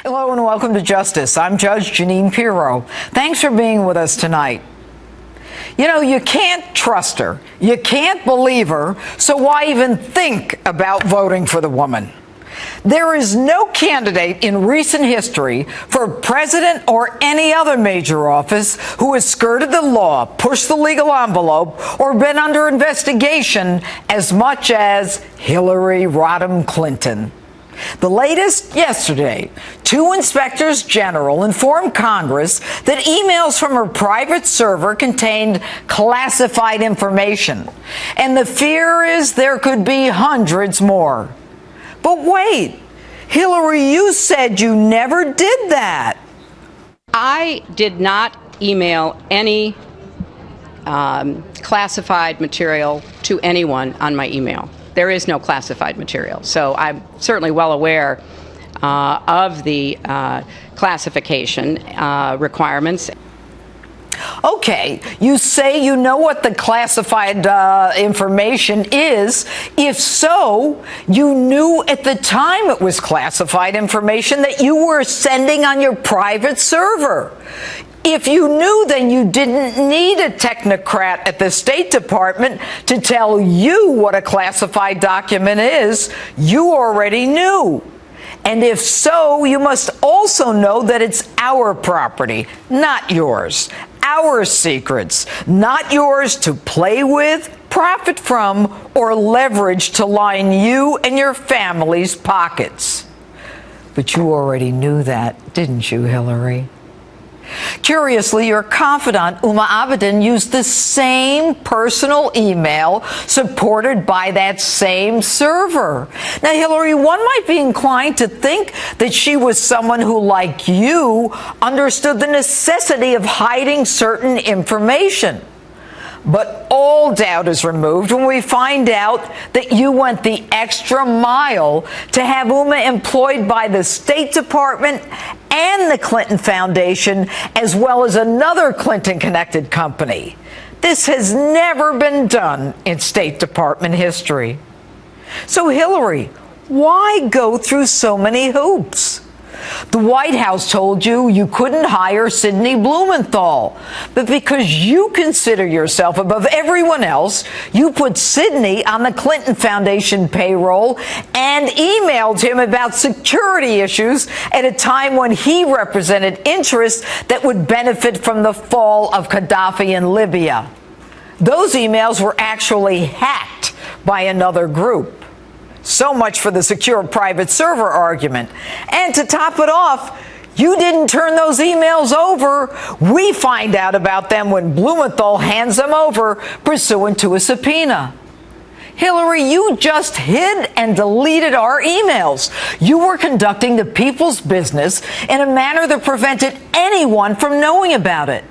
Hello and welcome to Justice. I'm Judge Jeanine Pirro. Thanks for being with us tonight. You know, you can't trust her. You can't believe her. So why even think about voting for the woman? There is no candidate in recent history for president or any other major office who has skirted the law, pushed the legal envelope, or been under investigation as much as Hillary Rodham Clinton. The latest yesterday, two inspectors general informed Congress that emails from her private server contained classified information, and the fear is there could be hundreds more. But wait, Hillary, you said you never did that. I did not email any classified material to anyone on my email. There is no classified material. So I'm certainly well aware of the classification requirements. Okay, you say you know what the classified information is. If so, you knew at the time it was classified information that you were sending on your private server. If you knew, then you didn't need a technocrat at the State Department to tell you what a classified document is. You already knew. And if so, you must also know that it's our property, not yours. Our secrets, not yours to play with, profit from, or leverage to line you and your family's pockets. But you already knew that, didn't you, Hillary? Curiously, your confidant, Uma Abedin, used the same personal email supported by that same server. Now, Hillary, one might be inclined to think that she was someone who, like you, understood the necessity of hiding certain information. But all doubt is removed when we find out that you went the extra mile to have Uma employed by the State Department and the Clinton Foundation, as well as another Clinton-connected company. This has never been done in State Department history. So, Hillary, why go through so many hoops? The White House told you you couldn't hire Sidney Blumenthal, but because you consider yourself above everyone else, you put Sidney on the Clinton Foundation payroll and emailed him about security issues at a time when he represented interests that would benefit from the fall of Gaddafi in Libya. Those emails were actually hacked by another group. So much for the secure private server argument. And to top it off, you didn't turn those emails over. We find out about them when Blumenthal hands them over pursuant to a subpoena. Hillary, you just hid and deleted our emails. You were conducting the people's business in a manner that prevented anyone from knowing about it.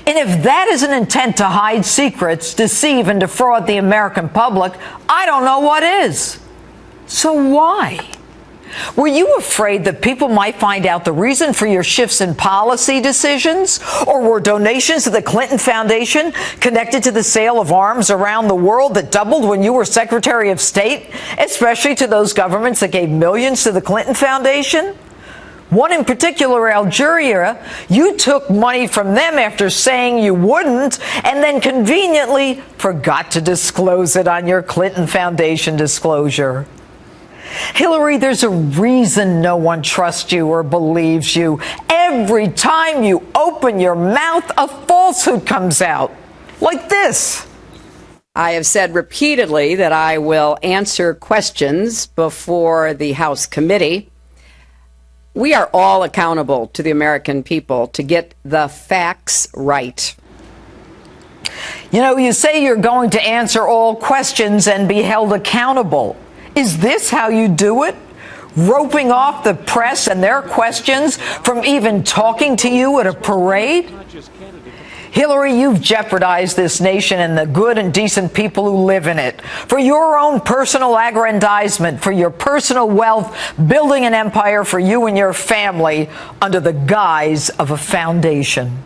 And if that is an intent to hide secrets, deceive, and defraud the American public, I don't know what is. So why? Were you afraid that people might find out the reason for your shifts in policy decisions? Or were donations to the Clinton Foundation connected to the sale of arms around the world that doubled when you were Secretary of State, especially to those governments that gave millions to the Clinton Foundation? One in particular, Algeria, you took money from them after saying you wouldn't, and then conveniently forgot to disclose it on your Clinton Foundation disclosure. Hillary, there's a reason no one trusts you or believes you. Every time you open your mouth, a falsehood comes out. Like this. I have said repeatedly that I will answer questions before the House committee. We are all accountable to the American people to get the facts right. You know, you say you're going to answer all questions and be held accountable. Is this how you do it? Roping off the press and their questions from even talking to you at a parade? Hillary, you've jeopardized this nation and the good and decent people who live in it for your own personal aggrandizement, for your personal wealth, building an empire for you and your family under the guise of a foundation.